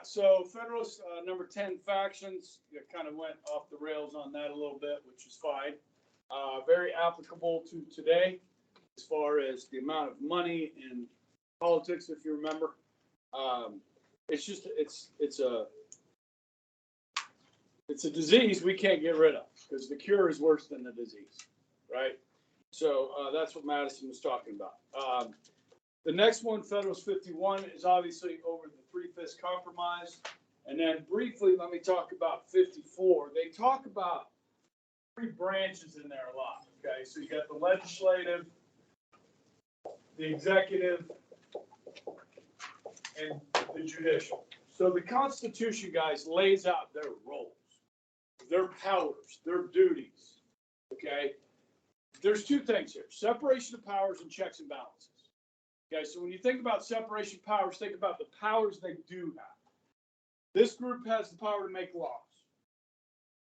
so Federalist number 10 factions, you kind of went off the rails on that a little bit, which is fine. Very applicable to today as far as the amount of money in politics, if you remember. It's just, it's a disease we can't get rid of because the cure is worse than the disease, right? So that's what Madison was talking about. The next one, Federalist 51, is obviously over the Three-Fifths Compromise. And then briefly, let me talk about 54. They talk about three branches in there a lot, okay? So you got the legislative, the executive, and the judicial. So the Constitution, guys, lays out their roles, their powers, their duties, okay? There's two things here, separation of powers and checks and balances. Okay, so when you think about separation of powers, think about the powers they do have. This group has the power to make laws.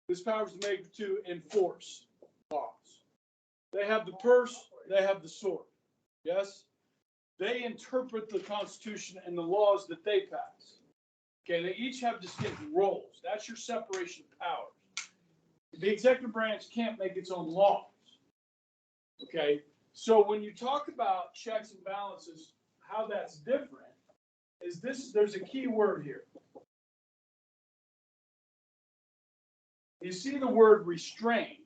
This power is to enforce laws. They have the purse, they have the sword. Yes? They interpret the Constitution and the laws that they pass. Okay, they each have distinct roles. That's your separation of powers. The executive branch can't make its own laws. Okay, so when you talk about checks and balances, how that's different is this, there's a key word here. You see the word restrain.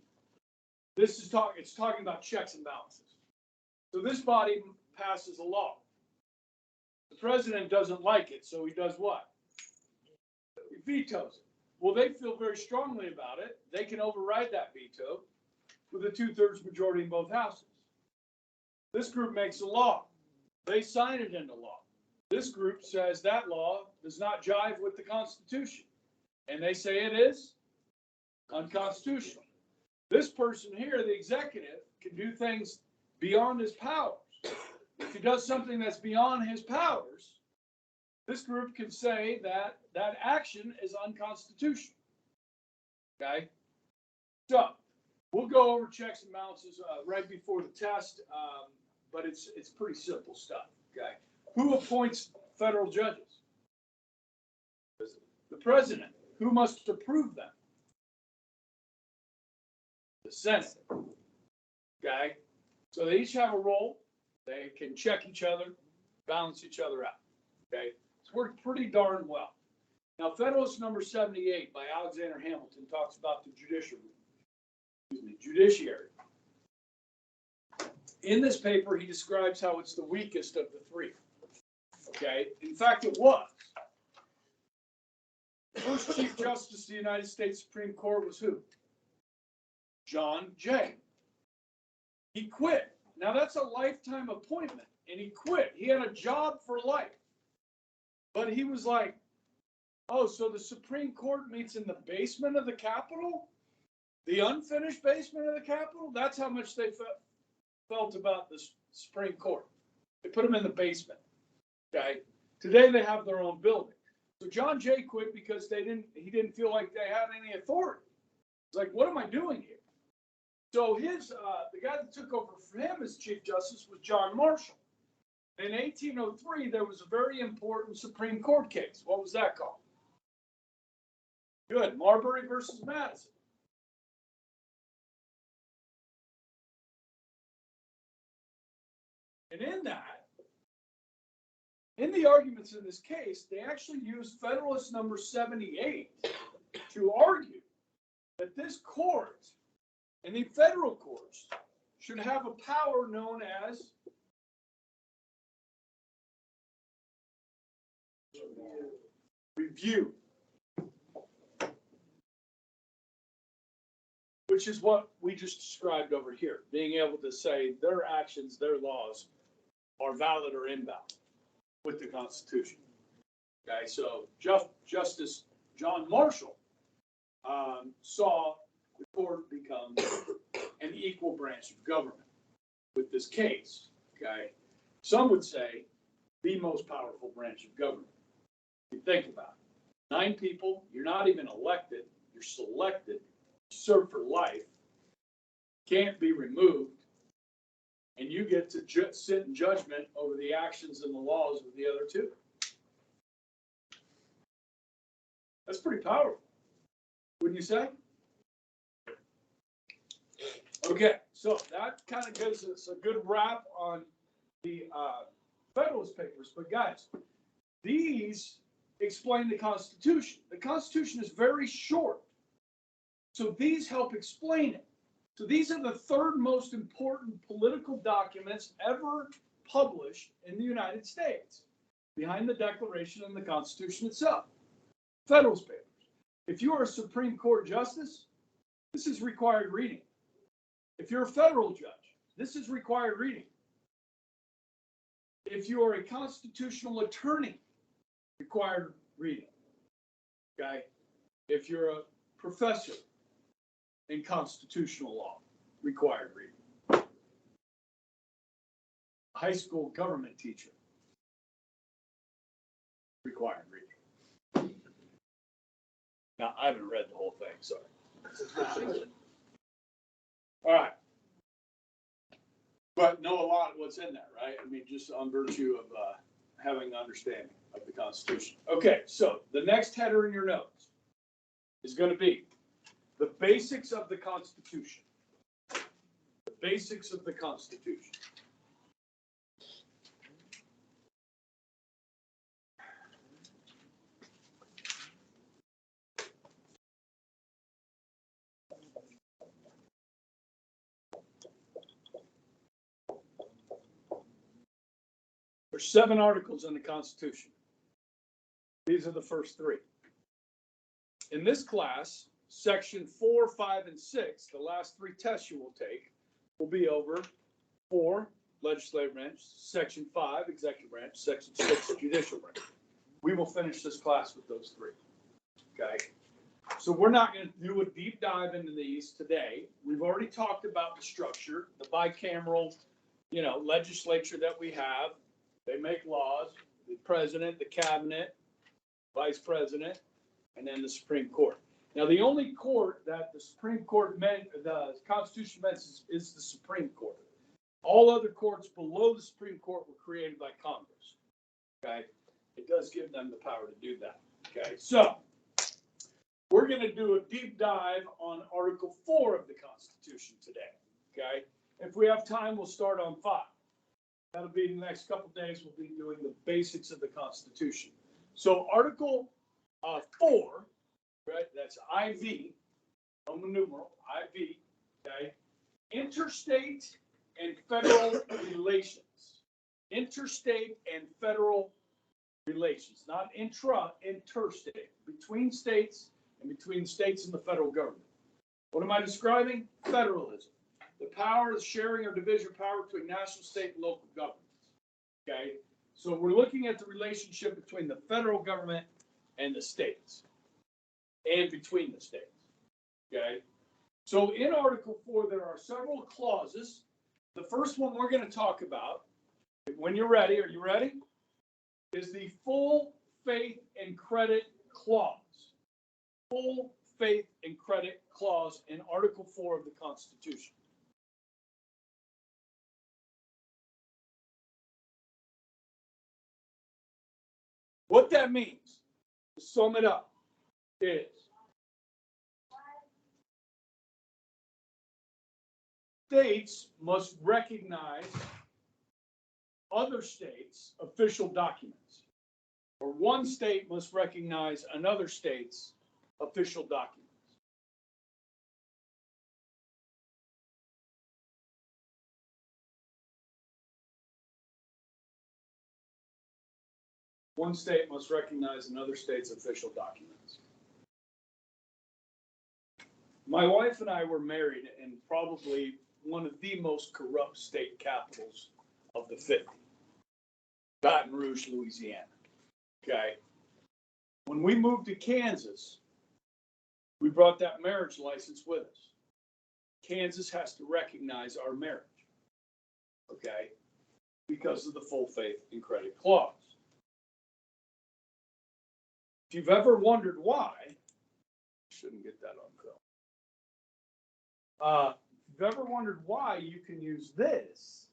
This is it's talking about checks and balances. So this body passes a law. The president doesn't like it, so he does what? He vetoes it. Well, they feel very strongly about it. They can override that veto with a 2/3 majority in both houses. This group makes a law. They sign it into law. This group says that law does not jive with the Constitution. And they say it is unconstitutional. This person here, the executive, can do things beyond his powers. If he does something that's beyond his powers, this group can say that that action is unconstitutional. Okay? So, we'll go over checks and balances right before the test, but it's pretty simple stuff. Okay? Who appoints federal judges? The president. Who must approve them? The Senate. Okay? So they each have a role. They can check each other, balance each other out. Okay? It's worked pretty darn well. Now, Federalist number 78 by Alexander Hamilton talks about the judiciary. In this paper, he describes how it's the weakest of the three. Okay? In fact, it was. The first Chief Justice of the United States Supreme Court was who? John Jay. He quit. Now, that's a lifetime appointment, and he quit. He had a job for life. But he was like, oh, so the Supreme Court meets in the basement of the Capitol? The unfinished basement of the Capitol? That's how much they felt about the Supreme Court. They put them in the basement. Okay? Today they have their own building. So John Jay quit because he didn't feel like they had any authority. It's like, what am I doing here? So the guy that took over for him as Chief Justice was John Marshall. In 1803, there was a very important Supreme Court case. What was that called? Good. Marbury versus Madison. And in the arguments in this case, they actually used Federalist number 78 to argue that this court and the federal courts should have a power known as review, which is what we just described over here, being able to say their actions, their laws are valid or invalid with the Constitution. Okay, so Justice John Marshall saw the court become an equal branch of government with this case. Okay, some would say the most powerful branch of government. If you think about it, 9 people, you're not even elected, you're selected, serve for life, can't be removed, and you get to sit in judgment over the actions and the laws of the other 2. That's pretty powerful, wouldn't you say? Okay, so that kind of gives us a good wrap on the Federalist Papers. But guys, these explain the Constitution. The Constitution is very short, so these help explain it. So these are the third most important political documents ever published in the United States, behind the Declaration and the Constitution itself. Federalist Papers. If you are a Supreme Court justice, this is required reading. If you're a federal judge, this is required reading. If you are a constitutional attorney, required reading. Okay? If you're a professor in constitutional law, required reading. A high school government teacher, required reading. Now, I haven't read the whole thing, sorry. All right. But know a lot of what's in there, right? I mean, just on virtue of having an understanding of the Constitution. Okay, so the next header in your notes is going to be the basics of the Constitution. The basics of the Constitution. There's 7 articles in the Constitution. These are the first 3. In this class, section 4, 5, and 6, the last 3 tests you will take, will be over 4, legislative branch, section 5, executive branch, section 6, judicial branch. We will finish this class with those 3. Okay? So we're not going to do a deep dive into these today. We've already talked about the structure, the bicameral, legislature that we have. They make laws, the president, the cabinet, vice president, and then the Supreme Court. Now, the only court that the Supreme Court the Constitution meant is the Supreme Court. All other courts below the Supreme Court were created by Congress. Okay? It does give them the power to do that. Okay? So, we're going to do a deep dive on Article 4 of the Constitution today. Okay? If we have time, we'll start on 5. That'll be the next couple of days. We'll be doing the basics of the Constitution. So Article 4, right? That's IV, Roman numeral, IV, okay? Interstate and federal relations. Interstate and federal relations, not interstate, between states and between states and the federal government. What am I describing? Federalism. The power of sharing or division of power between national, state, and local governments. Okay? So we're looking at the relationship between the federal government and the states, and between the states. Okay? So in Article 4, there are several clauses. The first one we're going to talk about, when you're ready, are you ready? Is the full faith and credit clause. Full faith and credit clause in Article 4 of the Constitution. What that means, to sum it up, is states must recognize other states' official documents, or one state must recognize another state's official documents. One state must recognize another state's official documents. My wife and I were married in probably one of the most corrupt state capitals of the 50s, Baton Rouge, Louisiana. Okay. When we moved to Kansas, we brought that marriage license with us. Kansas has to recognize our marriage. Okay. Because of the full faith and credit clause. If you've ever wondered why, shouldn't get that on film. If you've ever wondered why you can use this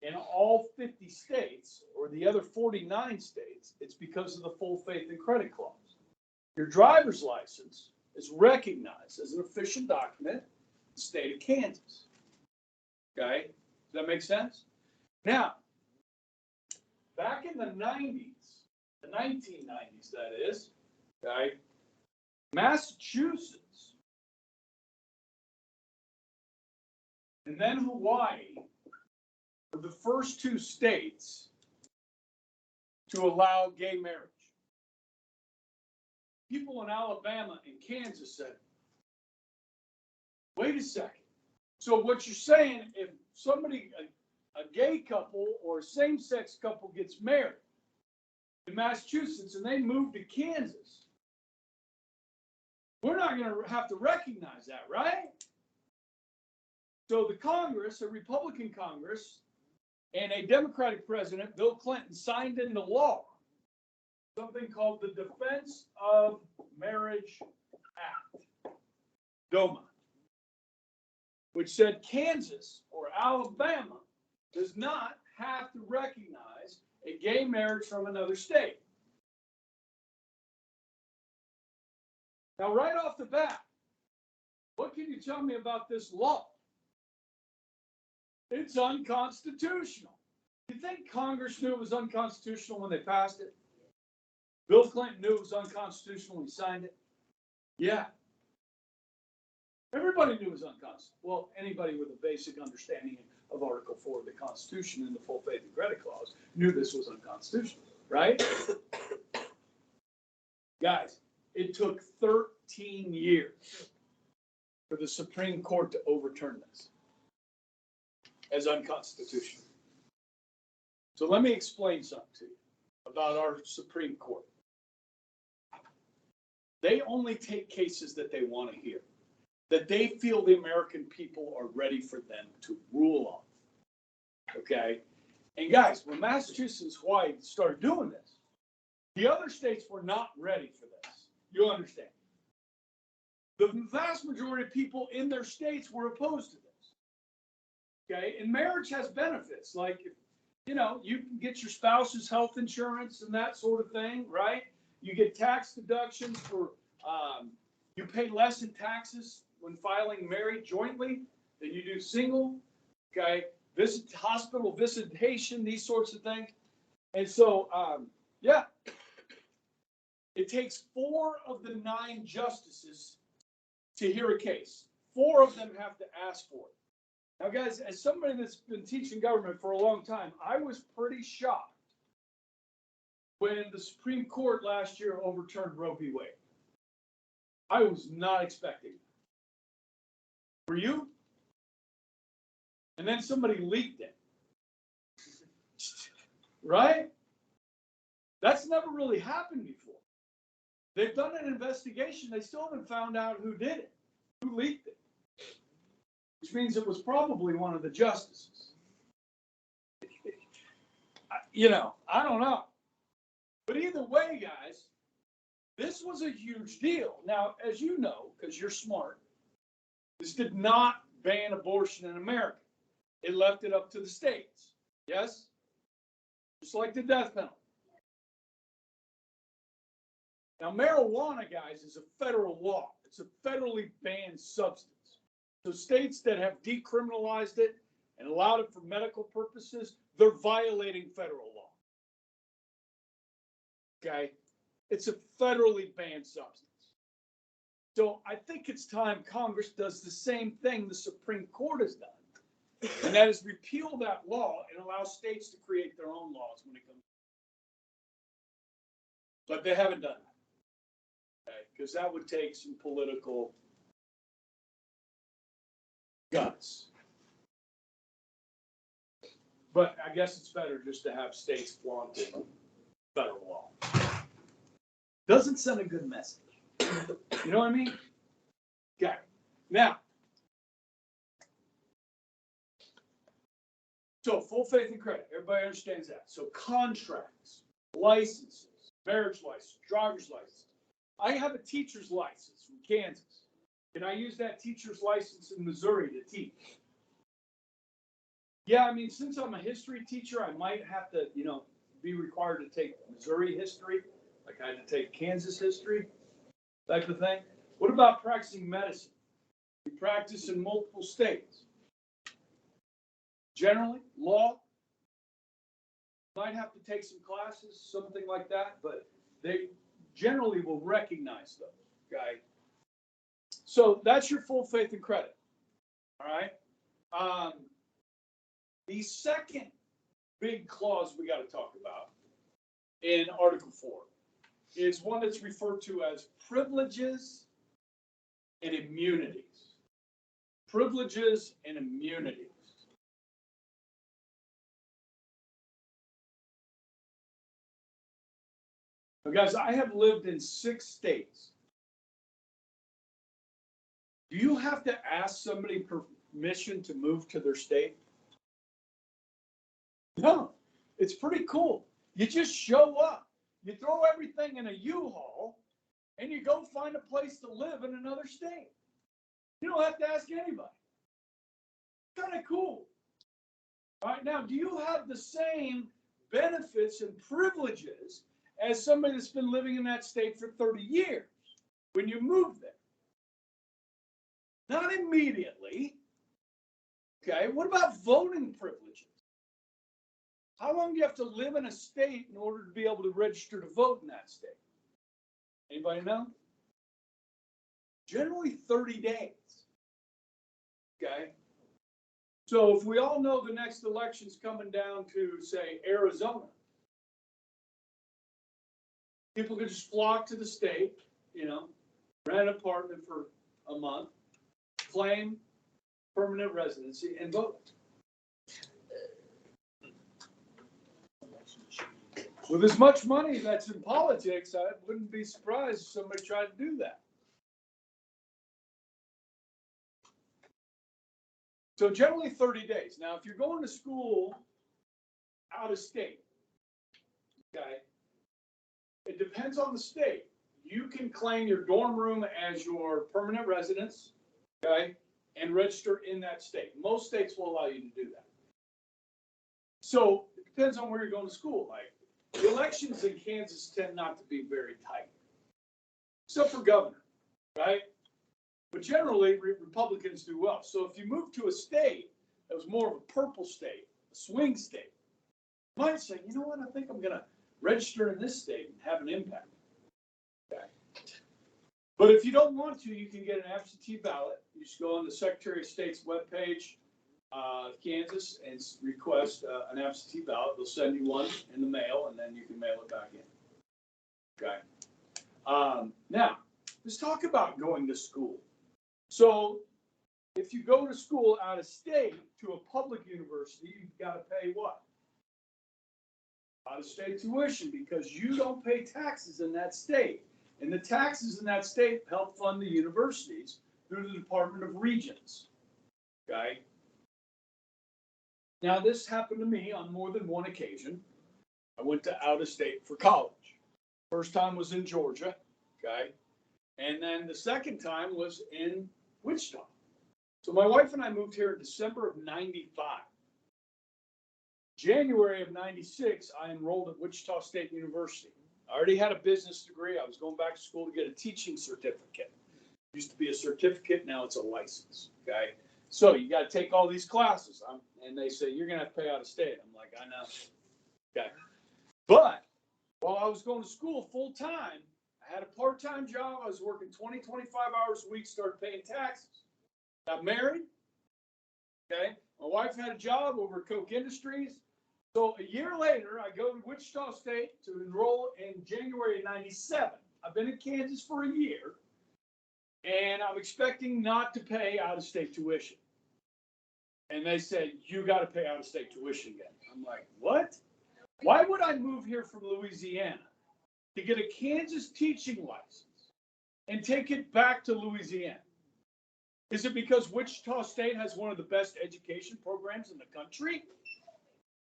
in all 50 states or the other 49 states, it's because of the full faith and credit clause. Your driver's license is recognized as an official document in the state of Kansas. Okay? Does that make sense? Now, back in the 90s, the 1990s, that is, okay, Massachusetts and then Hawaii were the first two states to allow gay marriage. People in Alabama and Kansas said, wait a second. So what you're saying, if somebody, a gay couple or a same-sex couple gets married in Massachusetts and they move to Kansas, we're not going to have to recognize that, right? So the Congress, a Republican Congress, and a Democratic president, Bill Clinton, signed into law something called the Defense of Marriage Act, DOMA, which said Kansas or Alabama does not have to recognize a gay marriage from another state. Now, right off the bat, what can you tell me about this law? It's unconstitutional. You think Congress knew it was unconstitutional when they passed it? Bill Clinton knew it was unconstitutional when he signed it? Yeah. Everybody knew it was unconstitutional. Well, anybody with a basic understanding of Article 4 of the Constitution and the full faith and credit clause knew this was unconstitutional, right? Guys, it took 13 years for the Supreme Court to overturn this as unconstitutional. So let me explain something to you about our Supreme Court. They only take cases that they want to hear, that they feel the American people are ready for them to rule on. Okay? And guys, when Massachusetts and Hawaii started doing this, the other states were not ready for this. You understand? The vast majority of people in their states were opposed to this. Okay? And marriage has benefits, like, you know, you can get your spouse's health insurance and that sort of thing, right? You get tax deductions for, you pay less in taxes when filing married jointly than you do single. Okay? Hospital visitation, these sorts of things. And so, yeah, it takes 4 of the 9 justices to hear a case. 4 of them have to ask for it. Now, guys, as somebody that's been teaching government for a long time, I was pretty shocked when the Supreme Court last year overturned Roe v. Wade. I was not expecting that. Were you? And then somebody leaked it. Right? That's never really happened before. They've done an investigation. They still haven't found out who did it, who leaked it. Which means it was probably one of the justices. You know, I don't know. But either way, guys, this was a huge deal. Now, as you know, because you're smart, this did not ban abortion in America. It left it up to the states. Yes? Just like the death penalty. Now, marijuana, guys, is a federal law. It's a federally banned substance. So states that have decriminalized it and allowed it for medical purposes, they're violating federal law. Okay? It's a federally banned substance. So I think it's time Congress does the same thing the Supreme Court has done, and that is repeal that law and allow states to create their own laws when it comes. But they haven't done that, okay? Because that would take some political guts. But I guess it's better just to have states flaunting federal law. Doesn't send a good message. You know what I mean? Okay. Now, so full faith and credit. Everybody understands that. So contracts, licenses, marriage license, driver's license. I have a teacher's license from Kansas. Can I use that teacher's license in Missouri to teach? Yeah, I mean, since I'm a history teacher, I might have to, you know, be required to take Missouri history, like I had to take Kansas history. type of thing. What about practicing medicine? You practice in multiple states. Generally, law, might have to take some classes, something like that, but they generally will recognize those, okay? So that's your full faith and credit, all right? The second big clause we got to talk about in Article 4 is one that's referred to as privileges and immunities. Privileges and immunities. Now, guys, I have lived in 6 states. Do you have to ask somebody permission to move to their state? No, it's pretty cool. You just show up. You throw everything in a U-Haul, and you go find a place to live in another state. You don't have to ask anybody. Kind of cool. All right, now, do you have the same benefits and privileges as somebody that's been living in that state for 30 years when you move there? Not immediately. Okay, what about voting privileges? How long do you have to live in a state in order to be able to register to vote in that state? Anybody know? Generally 30 days. Okay. So if we all know the next election's coming down to, say, Arizona, people could just flock to the state, rent an apartment for a month, claim permanent residency, and vote. With as much money that's in politics, I wouldn't be surprised if somebody tried to do that. So generally 30 days. Now, if you're going to school out of state, okay, it depends on the state. You can claim your dorm room as your permanent residence, okay, and register in that state. Most states will allow you to do that. So it depends on where you're going to school. Like, the elections in Kansas tend not to be very tight, except for governor, right? But generally, Republicans do well. So if you move to a state that was more of a purple state, a swing state, you might say, you know what, I think I'm going to register in this state and have an impact. Okay. But if you don't want to, you can get an absentee ballot. You just go on the Secretary of State's webpage, Kansas, and request an absentee ballot. They'll send you one in the mail, and then you can mail it back in. Okay. Now, let's talk about going to school. So, if you go to school out of state to a public university, you've got to pay what? Out of state tuition, because you don't pay taxes in that state. And the taxes in that state help fund the universities through the Department of Regents. Okay. Now, this happened to me on more than one occasion. I went to out of state for college. First time was in Georgia, okay? And then the second time was in Wichita. So my wife and I moved here in December of 95. January of 96, I enrolled at Wichita State University. I already had a business degree. I was going back to school to get a teaching certificate. It used to be a certificate, now it's a license, okay? So you got to take all these classes. And they say, you're going to have to pay out of state. I'm like, I know. Okay. But while I was going to school full time, I had a part-time job. I was working 20, 25 hours a week, started paying taxes. Got married. Okay. My wife had a job over at Koch Industries. So a year later, I go to Wichita State to enroll in January of 97. I've been in Kansas for a year, and I'm expecting not to pay out-of-state tuition. And they said, you got to pay out-of-state tuition again. I'm like, what? Why would I move here from Louisiana to get a Kansas teaching license and take it back to Louisiana? Is it because Wichita State has one of the best education programs in the country?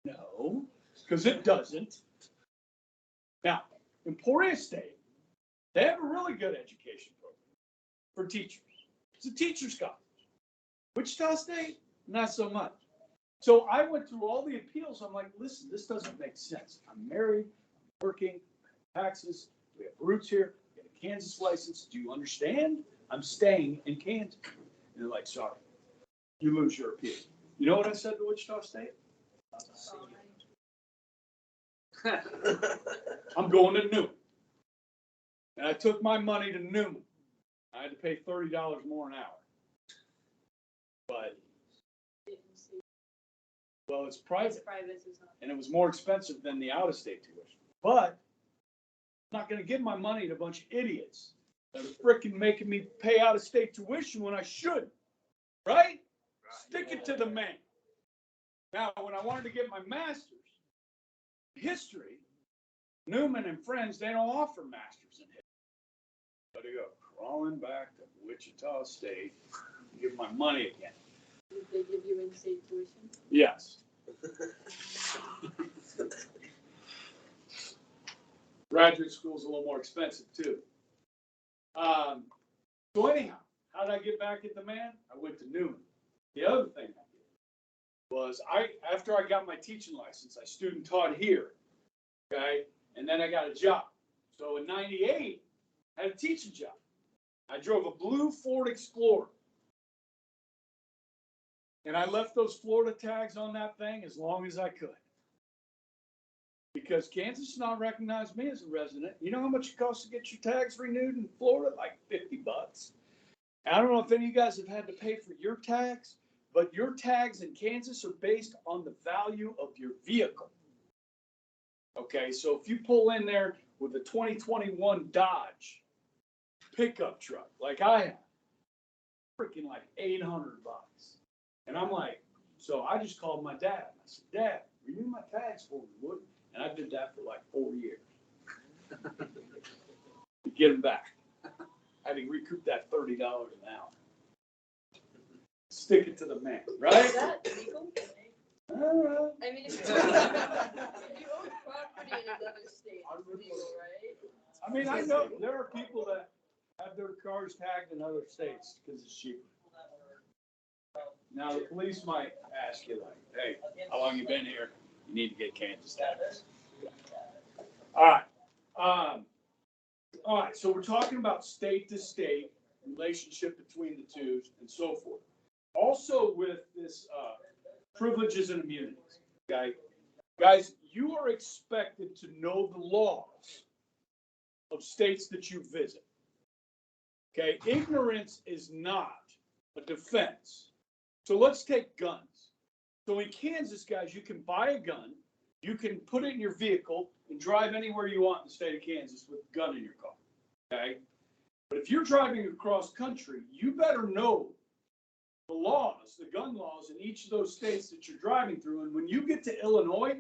No, because it doesn't. Now, Emporia State, they have a really good education program for teachers. It's a teacher's college. Wichita State, not so much. So I went through all the appeals. I'm like, listen, this doesn't make sense. I'm married, working, taxes, we have roots here, we have a Kansas license. Do you understand? I'm staying in Kansas. And they're like, sorry, you lose your appeal. You know what I said to Wichita State? I'm going to Newman. And I took my money to Newman. I had to pay $30 more an hour. But, well, it's private. And it was more expensive than the out-of-state tuition. But I'm not going to give my money to a bunch of idiots that are freaking making me pay out-of-state tuition when I should. Right? Stick it to the man. Now, when I wanted to get my master's in history, Newman and friends, they don't offer masters in history. But I go crawling back to Wichita State, give my money again. Did they give you in-state tuition? Yes. Graduate school's a little more expensive too. So anyhow, how did I get back at the man? I went to Newman. The other thing I did was after I got my teaching license, I student taught here. Okay. And then I got a job. So in '98, I had a teaching job. I drove a blue Ford Explorer. And I left those Florida tags on that thing as long as I could. Because Kansas does not recognize me as a resident. You know how much it costs to get your tags renewed in Florida? Like $50. I don't know if any of you guys have had to pay for your tags, but your tags in Kansas are based on the value of your vehicle. Okay, so if you pull in there with a 2021 Dodge pickup truck, like I have, freaking like $800. And I'm like, so I just called my dad. I said, Dad, renew my tags for me, would you? And I did that for like 4 years to get them back. I had to recoup that $30 an hour. Stick it to the man, right? Is that legal? I don't know. I mean, if you own property in another state, it's legal, right? I mean, I know there are people that have their cars tagged in other states because it's cheaper. Now, the police might ask you, like, hey, how long you been here? You need to get Kansas tags. All right. All right. So we're talking about state to state relationship between the two and so forth. Also with this privileges and immunities. Okay, guys, you are expected to know the laws of states that you visit. Okay, ignorance is not a defense. So let's take guns. So in Kansas, guys, you can buy a gun, you can put it in your vehicle and drive anywhere you want in the state of Kansas with a gun in your car. Okay? But if you're driving across country, you better know the laws, the gun laws in each of those states that you're driving through. And when you get to Illinois,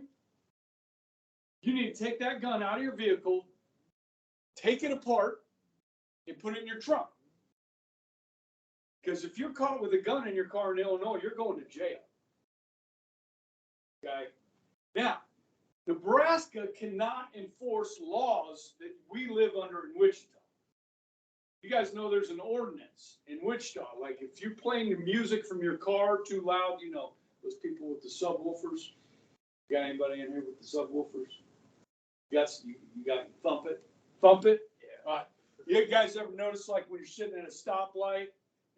you need to take that gun out of your vehicle, take it apart, and put it in your trunk. Because if you're caught with a gun in your car in Illinois, you're going to jail. Okay? Now, Nebraska cannot enforce laws that we live under in Wichita. You guys know there's an ordinance in Wichita. Like if you're playing the music from your car too loud, you know, those people with the subwoofers. You got anybody in here with the subwoofers? Yes, you got thump it? Thump it? Yeah. All right. You guys ever notice like when you're sitting at a stoplight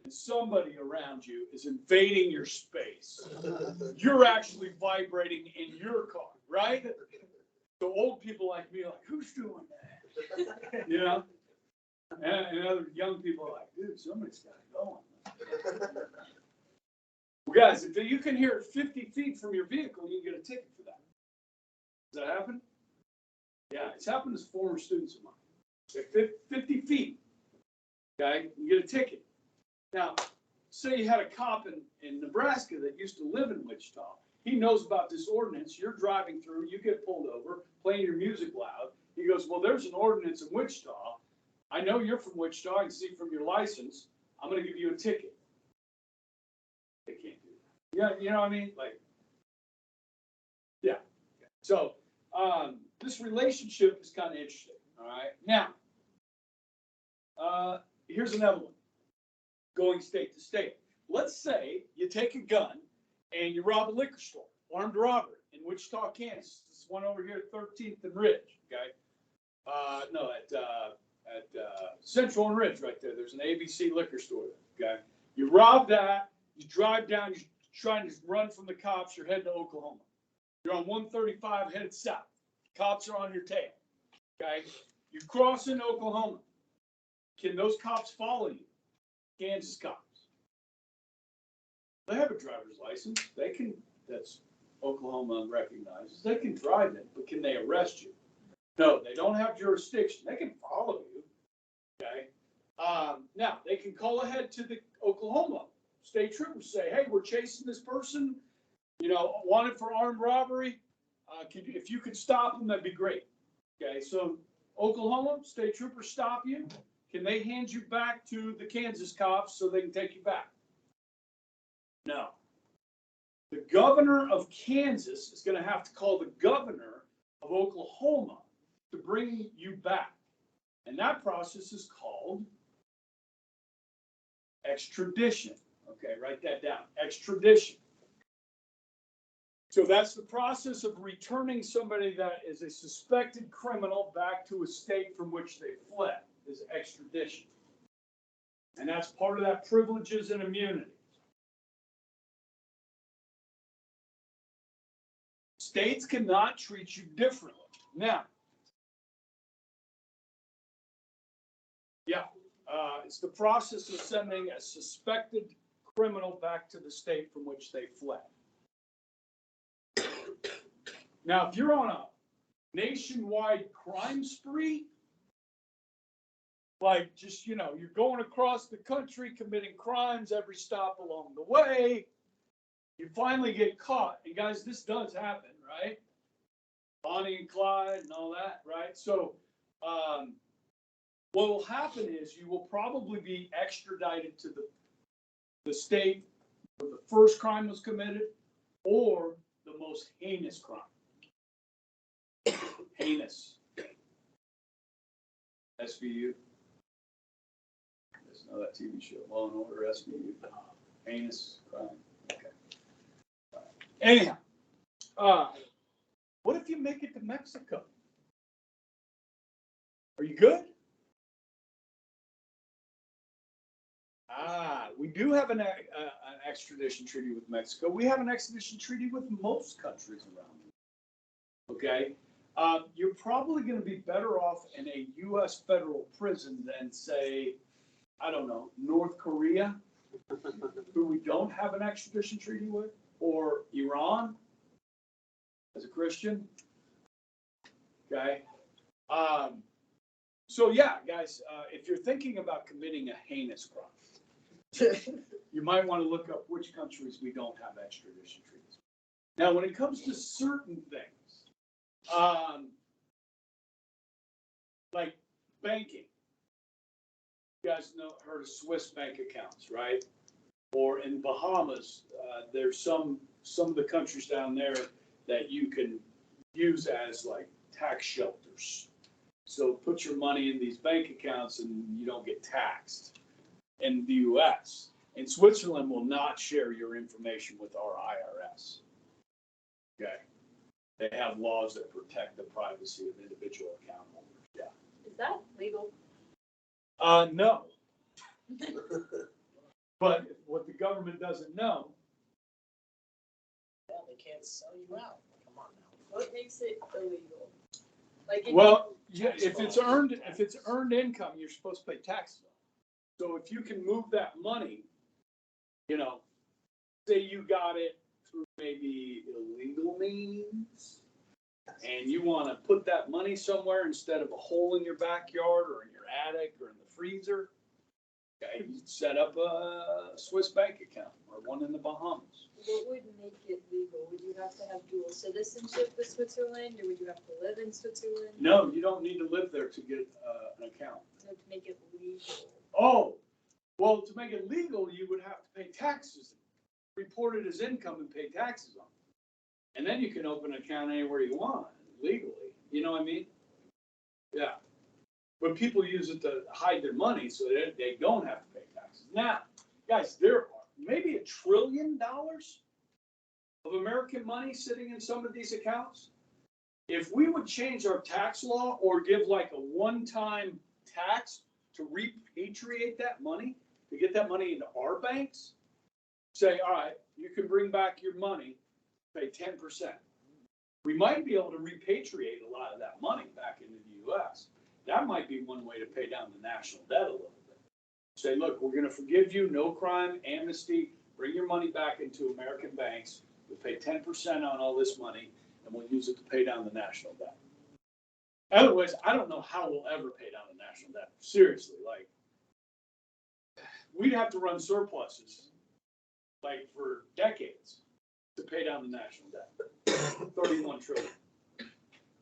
and somebody around you is invading your space? You're actually vibrating in your car, right? So old people like me are like, who's doing that? You know? And other young people are like, dude, somebody's got it going. Well, guys, if you can hear it 50 feet from your vehicle, you can get a ticket for that. Does that happen? Yeah, it's happened to former students of mine. At 50 feet, okay, you get a ticket. Now, say you had a cop in Nebraska that used to live in Wichita. He knows about this ordinance. You're driving through, you get pulled over, playing your music loud. He goes, well, there's an ordinance in Wichita. I know you're from Wichita. I can see from your license. I'm going to give you a ticket. They can't do that. Yeah, you know what I mean? Like, yeah. So this relationship is kind of interesting. All right. Now, here's another one. Going state to state. Let's say you take a gun and you rob a liquor store, armed robbery in Wichita, Kansas. This one over here at 13th and Ridge. Okay. No, at Central and Ridge right there. There's an ABC liquor store there, okay? You rob that, you drive down, you're trying to run from the cops, you're heading to Oklahoma. You're on 135 headed south. Cops are on your tail, okay? You cross into Oklahoma. Can those cops follow you? Kansas cops. They have a driver's license. They can, that's Oklahoma recognizes. They can drive it, but can they arrest you? No, they don't have jurisdiction. They can follow you, okay? Now, they can call ahead to the Oklahoma state troopers, say, hey, we're chasing this person, wanted for armed robbery. If you could stop them, that'd be great. Okay, so Oklahoma state troopers stop you. Can they hand you back to the Kansas cops so they can take you back? No. The governor of Kansas is going to have to call the governor of Oklahoma to bring you back. And that process is called extradition. Okay, write that down. Extradition. So that's the process of returning somebody that is a suspected criminal back to a state from which they fled, is extradition. And that's part of that privileges and immunities. States cannot treat you differently. Now, it's the process of sending a suspected criminal back to the state from which they fled. Now, if you're on a nationwide crime spree, like just, you're going across the country committing crimes every stop along the way, you finally get caught. And guys, this does happen, right? Bonnie and Clyde and all that, right? So what will happen is you will probably be extradited to the state where the first crime was committed or the most heinous crime. Heinous. SVU. Just know that TV show, Law and Order, SVU. Heinous crime. Okay. Anyhow, what if you make it to Mexico? Are you good? We do have an extradition treaty with Mexico. We have an extradition treaty with most countries around the world. Okay? You're probably going to be better off in a U.S. federal prison than, say, I don't know, North Korea, who we don't have an extradition treaty with, or Iran, as a Christian. Okay? So yeah, guys, if you're thinking about committing a heinous crime, you might want to look up which countries we don't have extradition treaties. Now, when it comes to certain things, like banking, you guys heard of Swiss bank accounts, right? Or in Bahamas, there's some of the countries down there that you can use as like tax shelters. So put your money in these bank accounts and you don't get taxed. In the U.S. And Switzerland will not share your information with our IRS. Okay. They have laws that protect the privacy of individual account holders. Yeah. Is that legal? No. But what the government doesn't know. Yeah, they can't sell you out. Come on now. What makes it illegal? Like, If it's earned income, you're supposed to pay taxes on it. So if you can move that money, say you got it through maybe illegal means, and you want to put that money somewhere instead of a hole in your backyard or in your attic or in the freezer, okay, you set up a Swiss bank account or one in the Bahamas. what would make it legal? Would you have to have dual citizenship with Switzerland, or would you have to live in Switzerland? No, you don't need to live there to get an account. To make it legal. Oh, well, to make it legal, you would have to pay taxes, report it as income and pay taxes on it. And then you can open an account anywhere you want legally. You know what I mean? Yeah. But people use it to hide their money so that they don't have to pay taxes. Now, guys, there are maybe $1 trillion of American money sitting in some of these accounts. If we would change our tax law or give like a one-time tax to repatriate that money, to get that money into our banks, say, all right, you can bring back your money, pay 10%. We might be able to repatriate a lot of that money back into the US. That might be one way to pay down the national debt a little bit. Say, look, we're gonna forgive you, no crime, amnesty, bring your money back into American banks. We'll pay 10% on all this money, and we'll use it to pay down the national debt. Otherwise, I don't know how we'll ever pay down the national debt. Seriously, like, we'd have to run surpluses, like, for decades to pay down the national debt. 31 trillion.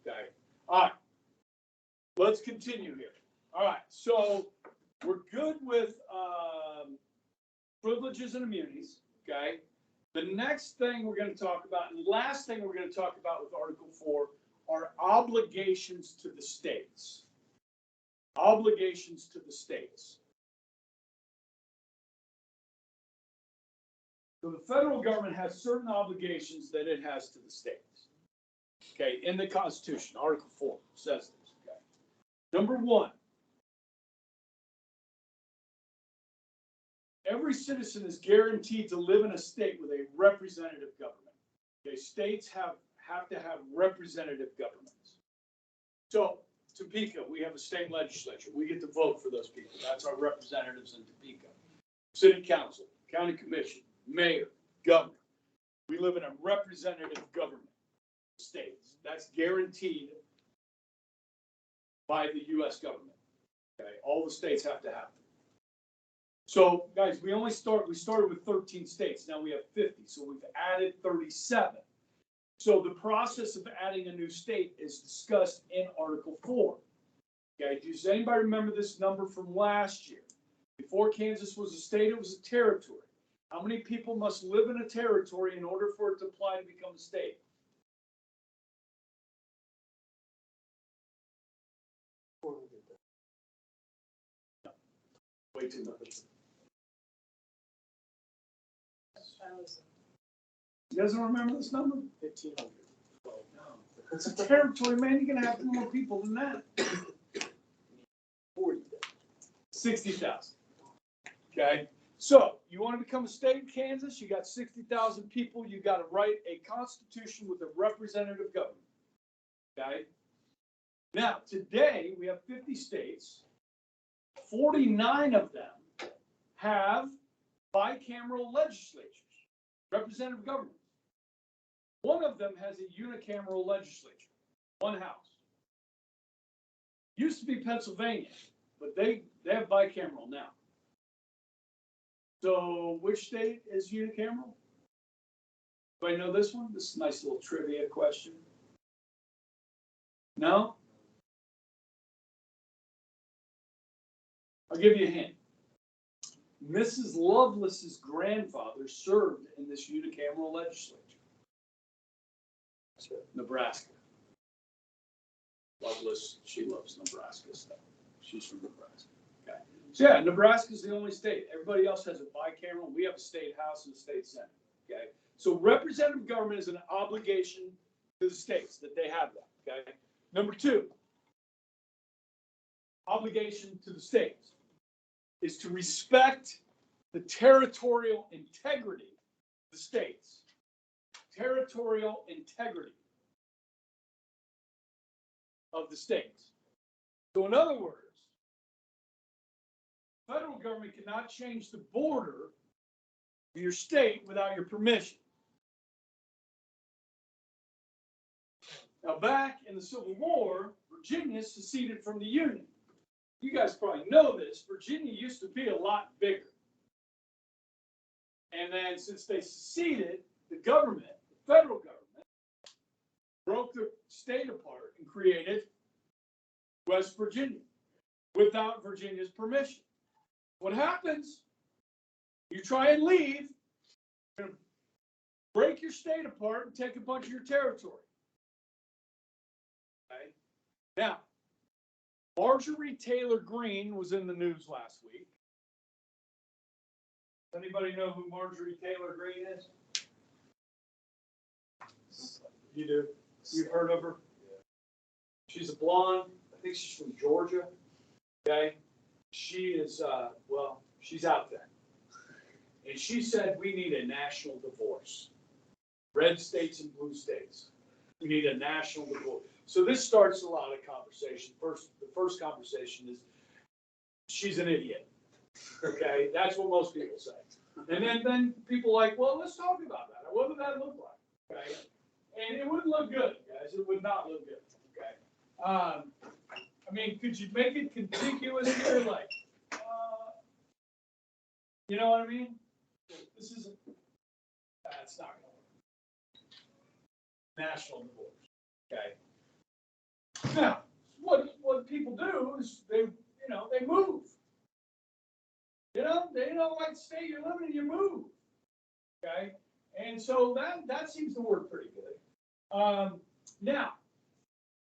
Okay. All right. Let's continue here. All right. So we're good with privileges and immunities. Okay. The next thing we're going to talk about, and the last thing we're going to talk about with Article 4, are obligations to the states. Obligations to the states. So the federal government has certain obligations that it has to the states. Okay, in the Constitution, Article 4 says this. Okay. Number 1, every citizen is guaranteed to live in a state with a representative government. Okay, states have to have representative governments. So Topeka, we have a state legislature. We get to vote for those people. That's our representatives in Topeka. City council, county commission, mayor, governor. We live in a representative government. States. That's guaranteed by the U.S. government. Okay, all the states have to have them. So, guys, we started with 13 states. Now we have 50, so we've added 37. So the process of adding a new state is discussed in Article 4. Okay, does anybody remember this number from last year? Before Kansas was a state, it was a territory. How many people must live in a territory in order for it to apply to become a state? Way too much. You guys don't remember this number? 1,500. It's a territory, man. You're gonna have more people than that. 60,000. Okay. So you want to become a state in Kansas? You got 60,000 people. You got to write a constitution with a representative government. Okay. Now today we have 50 states. 49 of them have bicameral legislatures, representative governments. One of them has a unicameral legislature, one house. Used to be Pennsylvania, but they have bicameral now. So which state is unicameral? Do I know this one? This is a nice little trivia question. No? I'll give you a hint. Mrs. Lovelace's grandfather served in this unicameral legislature. Nebraska. Lovelace, she loves Nebraska stuff. She's from Nebraska. Okay. So yeah, Nebraska is the only state. Everybody else has a bicameral. We have a state house and a state senate. Okay. So representative government is an obligation to the states that they have that. Okay. Number 2, obligation to the states is to respect the territorial integrity of the states. Territorial integrity of the states. So in other words, the federal government cannot change the border of your state without your permission. Now back in the Civil War, Virginia seceded from the Union. You guys probably know this. Virginia used to be a lot bigger. And then since they seceded, the government, the federal government, broke the state apart and created West Virginia without Virginia's permission. What happens? You try and leave, you're going to break your state apart and take a bunch of your territory. Okay? Now, Marjorie Taylor Greene was in the news last week. Does anybody know who Marjorie Taylor Greene is? You do. You've heard of her? Yeah. She's a blonde. I think she's from Georgia. Okay. she is, well, she's out there. And she said, we need a national divorce. Red states and blue states. We need a national divorce. So this starts a lot of conversation. The first conversation is, she's an idiot. Okay, that's what most people say. And then people are like, well, let's talk about that. What would that look like? Okay, and it wouldn't look good, guys. It would not look good. Okay. I mean, could you make it contiguous here, like, you know what I mean? This isn't. That's not going to work. National divorce. Okay. Now, what people do is they move. They don't like stay you're living and you move. Okay. And so that seems to work pretty good. Now,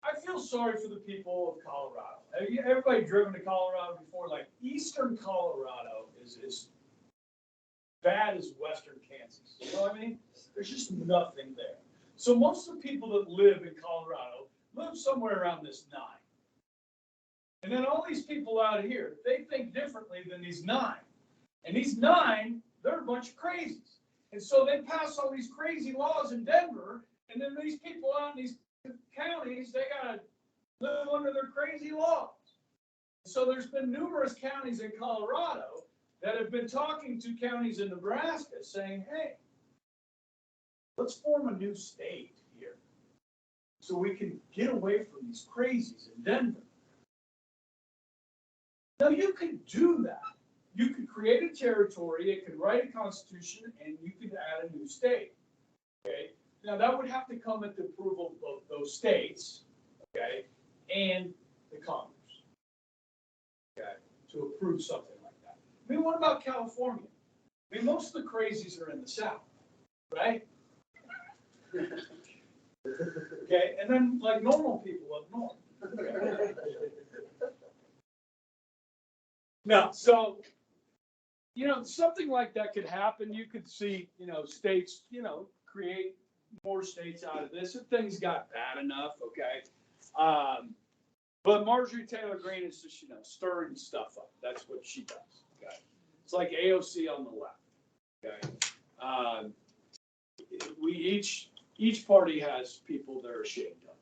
I feel sorry for the people of Colorado. Everybody driven to Colorado before? Like, eastern Colorado is as bad as western Kansas. You know what I mean? There's just nothing there. So most of the people that live in Colorado live somewhere around this 9. And then all these people out here, they think differently than these 9. And these 9, they're a bunch of crazies. And so they pass all these crazy laws in Denver, and then these people out in these counties, they gotta live under their crazy laws. So there's been numerous counties in Colorado that have been talking to counties in Nebraska saying, hey, let's form a new state here so we can get away from these crazies in Denver. Now, you could do that. You could create a territory, it could write a constitution, and you could add a new state. Okay? Now, that would have to come at the approval of those states, okay, and the Congress, okay, to approve something like that. I mean, what about California? I mean, most of the crazies are in the South, right? Okay, and then like normal people up north. Okay. No, so, something like that could happen. You could see, states, create more states out of this if things got bad enough, okay? But Marjorie Taylor Greene is just, stirring stuff up. That's what she does, okay? It's like AOC on the left, okay? Each party has people they're ashamed of.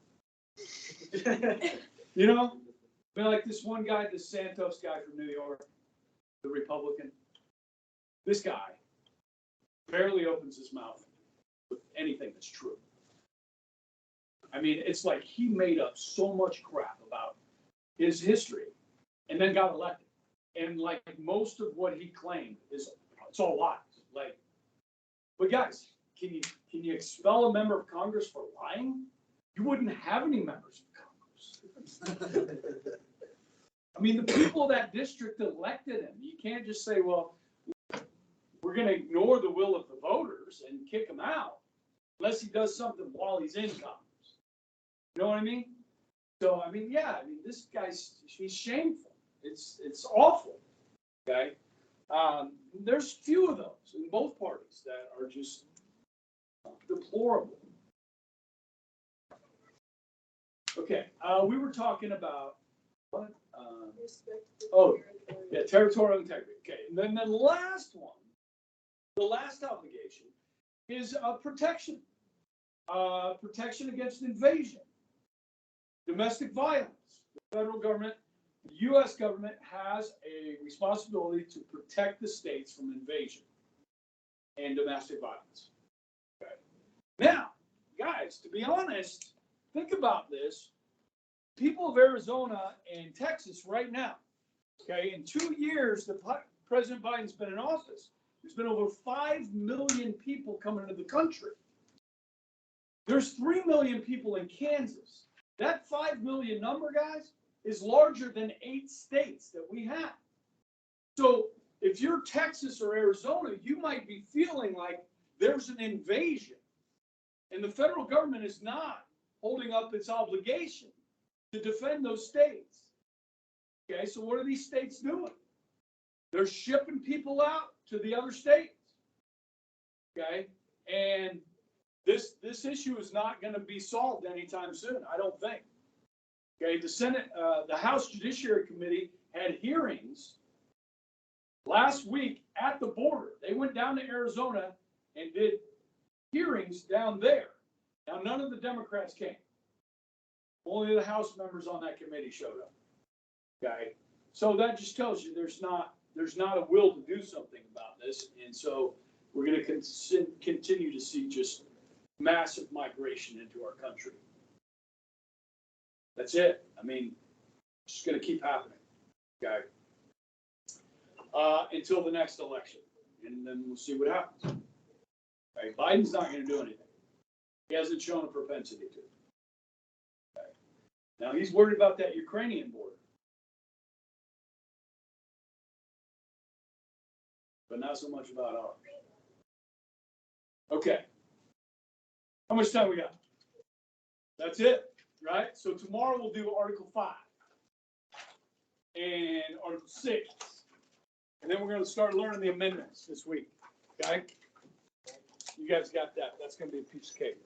I mean, like this one guy, this Santos guy from New York, the Republican, this guy barely opens his mouth with anything that's true. I mean, it's like he made up so much crap about his history and then got elected. And like most of what he claimed it's all lies. Like, but guys, can you expel a member of Congress for lying? You wouldn't have any members of Congress. I mean, the people of that district elected him. You can't just say, well, we're going to ignore the will of the voters and kick him out unless he does something while he's in Congress. You know what I mean? So, I mean, this he's shameful. It's awful. Okay? There's few of those in both parties that are just deplorable. Okay, we were talking about what? Territorial integrity. Okay, and then the last one, the last obligation is protection. Protection against invasion, domestic violence. The federal government, the U.S. government has a responsibility to protect the states from invasion and domestic violence. Okay. Now, guys, to be honest, think about this. People of Arizona and Texas right now, okay, in 2 years that President Biden's been in office, there's been over 5 million people coming into the country. There's 3 million people in Kansas. That 5 million number, guys, is larger than 8 states that we have. So if you're Texas or Arizona, you might be feeling like there's an invasion. And the federal government is not holding up its obligation to defend those states. Okay, so what are these states doing? They're shipping people out to the other states. Okay, and this issue is not going to be solved anytime soon, I don't think. Okay, the Senate, the House Judiciary Committee had hearings Last week at the border, they went down to Arizona and did hearings down there. Now, none of the Democrats came. Only the House members on that committee showed up. Okay, so that just tells you there's not a will to do something about this, and so we're going to continue to see just massive migration into our country. That's it. I mean, it's just going to keep happening. Okay, until the next election, and then we'll see what happens. Okay, Biden's not going to do anything. He hasn't shown a propensity to. Okay. Now he's worried about that Ukrainian border. But not so much about ours. Okay. How much time we got? That's it, right? So tomorrow we'll do Article 5 and Article 6. And then we're going to start learning the amendments this week. Okay? You guys got that. That's going to be a piece of cake.